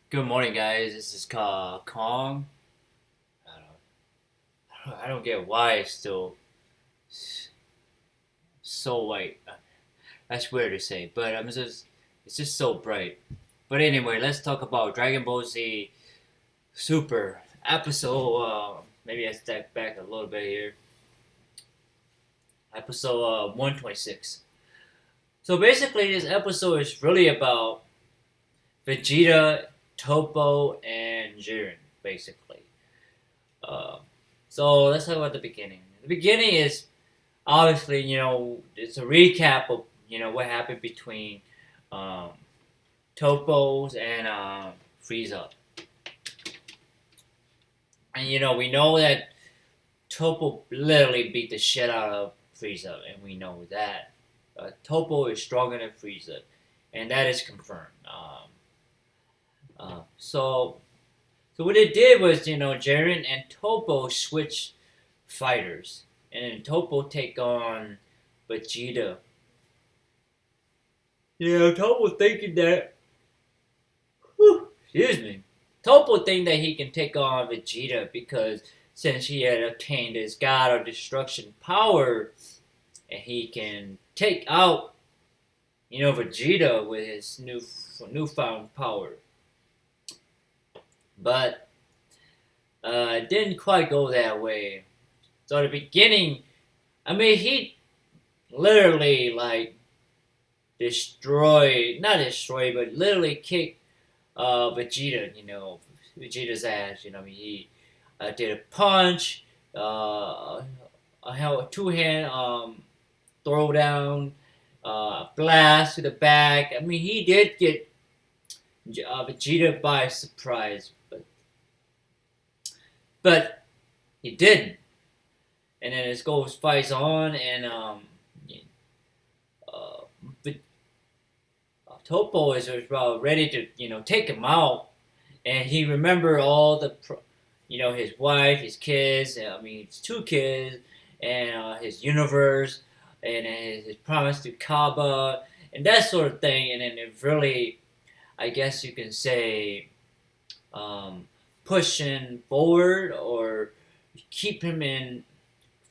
Good morning, guys. This is Kong. I don't get why it's still so white. That's weird to say, but it's just so bright. But anyway, let's talk about Dragon Ball Z Super episode. Maybe I step back a little bit here. Episode 126. So basically, this episode is really about Vegeta, Toppo, and Jiren. Basically. Uh, so let's talk about the beginning. The beginning is obviously, it's a recap of, what happened between um, Topos and Frieza. And, we know that Topo literally beat the shit out of Frieza, and we know that. Topo is stronger than Frieza, and that is confirmed. So what it did was, Jiren and Topo switched fighters, and then Topo take on Vegeta. Yeah, Topo thinking that. Excuse me. Topo think that he can take on Vegeta because since he had obtained his God of Destruction power, and he can take out, Vegeta with his newfound power. But it didn't quite go that way. So at the beginning, he literally not destroy, but literally kick Vegeta, Vegeta's ass. He did a punch, a two-hand throw down, blast to the back. He did get Vegeta by surprise, but he didn't. And then his ghost fights on, and uh, Topo is ready to take him out, and he remember all the his wife, his kids. His two kids, and his universe, and his promise to Kaba, and that sort of thing. And then it really, I guess you can say, pushing forward or keep him in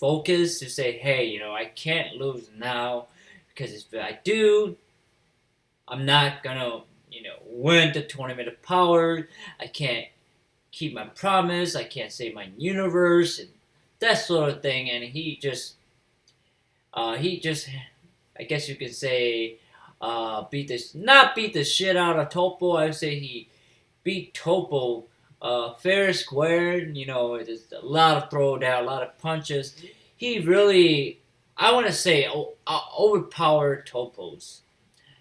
focus to say, hey, I can't lose now because if I do, I'm not gonna, win the tournament of power. I can't keep my promise. I can't save my universe and that sort of thing. And he just, I guess you could say, not beat the shit out of Topo. I would say he beat Topo fair square. There's a lot of throwdown, a lot of punches. He really, I want to say, overpowered Topos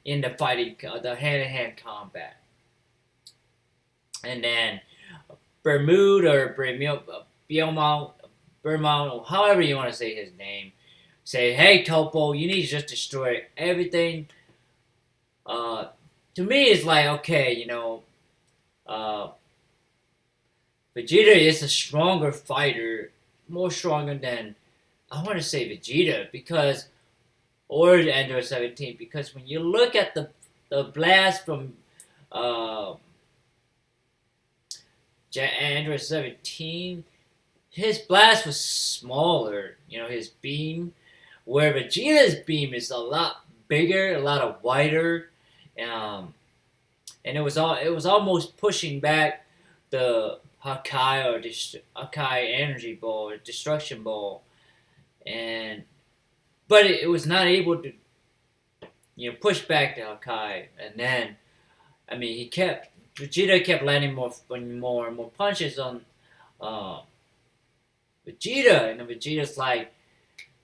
in the fighting, the hand-to-hand combat. And then Bermude or Bielmont, Bermont, however you want to say his name, say, hey Topo, you need to just destroy everything. To me, it's like, okay, uh, Vegeta is a stronger fighter, more stronger than, I want to say Vegeta, because, or Android 17, because when you look at the blast from uh, Android 17, his blast was smaller, his beam, where Vegeta's beam is a lot bigger, a lot of wider, um, and it was almost pushing back the Haikai or Haikai energy ball or destruction ball, and but it was not able to push back the Haikai, and then he kept Vegeta kept landing more and more punches on uh, Vegeta, and Vegeta's like,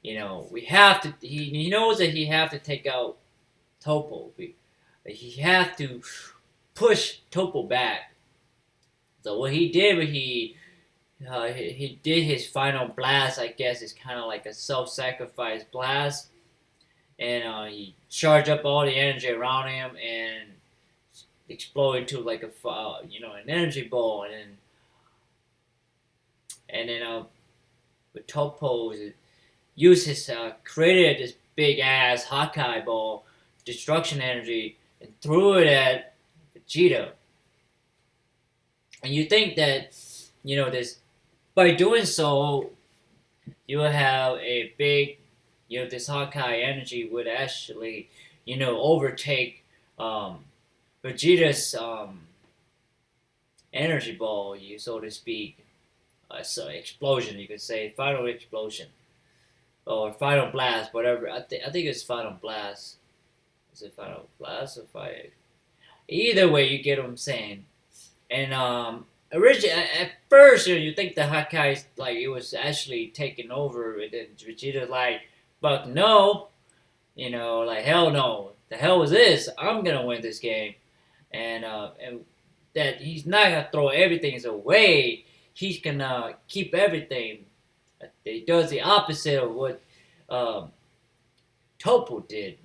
we have to. He knows that he have to take out Topo. He have to push Topo back. So what he did, he did his final blast. I guess it's kind of like a self-sacrifice blast, and he charged up all the energy around him and explode into like an energy ball, and then with Topo use his created this big ass Hawkeye ball, destruction energy, and threw it at Vegeta. And you think that, this by doing so, you will have a big, this Hawkeye energy would actually, overtake um, Vegeta's energy ball, so to speak. So explosion, you could say, final explosion or final blast, whatever. I think it's final blast. Is it final blast or fire? Either way, you get what I'm saying. And originally, at first, you think the Hakkai's like it was actually taking over, and then Vegeta's like, "But no, like hell no, the hell was this? I'm gonna win this game," and that he's not gonna throw everything away. He's gonna keep everything. He does the opposite of what um, Toppo did,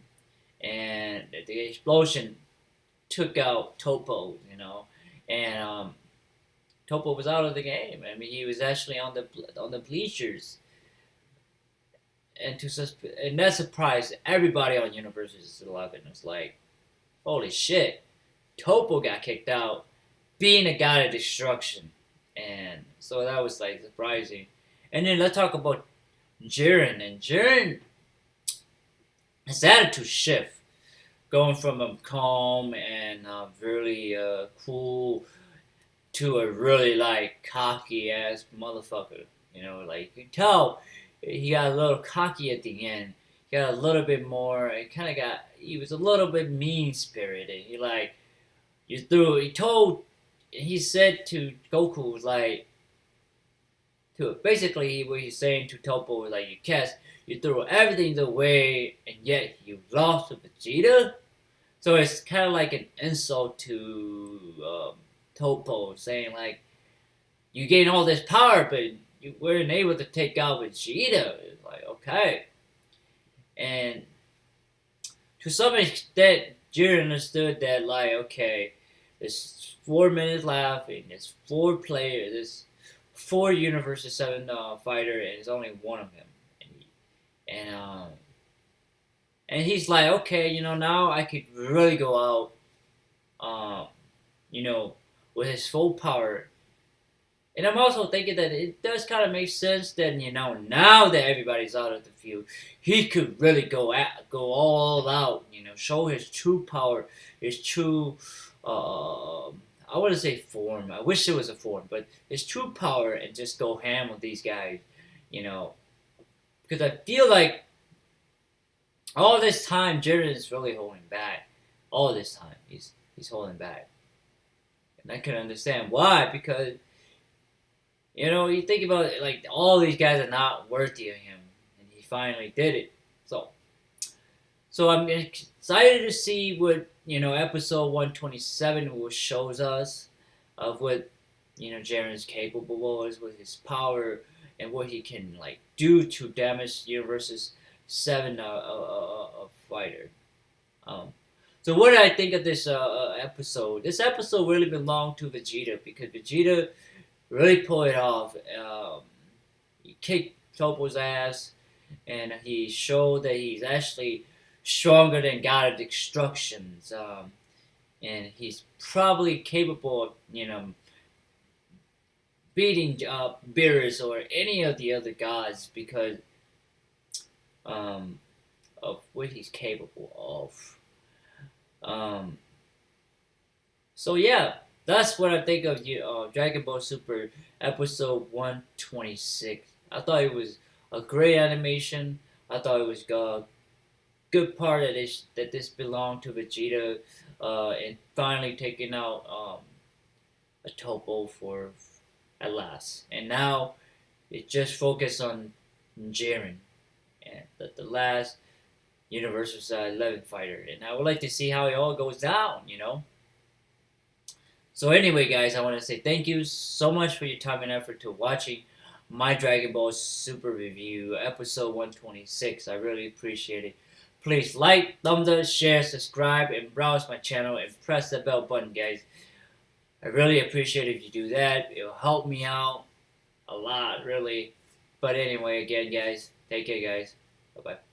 and the explosion took out Toppo, and Toppo was out of the game. I mean, he was actually on the bleachers, and that surprised everybody on Universe 11. It's like, holy shit, Toppo got kicked out, being a god of destruction, and so that was like surprising. And then let's talk about Jiren, and Jiren, his attitude shift, going from a calm and really cool to a really like cocky ass motherfucker. Like you can tell he got a little cocky at the end. He got a little bit more. He was a little bit mean spirited. He said to Goku like, basically what he's saying to Toppo was like, you threw everything away and yet you lost to Vegeta. So it's kind of like an insult to Toppo, saying like, you gained all this power, but you weren't able to take out Vegeta. It's like, okay. And to some extent, Jiren understood that, like, okay, there's 4 minutes left, and there's 4 players, there's 4 Universe 7 fighter, and there's only one of him. And he's like, okay, now I could really go out, you know, with his full power. And I'm also thinking that it does kind of make sense that, now that everybody's out of the field, he could really go all out, show his true power, his true, I wouldn't say form. I wish it was a form, but his true power, and just go ham with these guys, because I feel like all this time, Jiren is really holding back. All this time, he's holding back, and I can understand why. Because you think about it, like all these guys are not worthy of him, and he finally did it. So I'm excited to see what episode 127 will shows us of what Jiren is capable of with his power and what he can like do to damage Universe's 7 fighter. So what did I think of this episode? This episode really belonged to Vegeta, because Vegeta really pulled it off. He kicked Toppo's ass, and he showed that he's actually stronger than God of Destructions. And he's probably capable of, beating Beerus or any of the other gods, because of what he's capable of. So yeah, that's what I think of Dragon Ball Super episode 126. I thought it was a great animation. I thought it was a good part that this belonged to Vegeta, and finally taking out a Toppo for at last. And now it just focused on Jiren, and the last Universe 11 fighter. And I would like to see how it all goes down, So anyway, guys, I want to say thank you so much for your time and effort to watching my Dragon Ball Super review, episode 126. I really appreciate it. Please like, thumbs up, share, subscribe, and browse my channel, and press the bell button, guys. I really appreciate it if you do that. It'll help me out a lot, really. But anyway, again, guys, take care, guys. Bye-bye.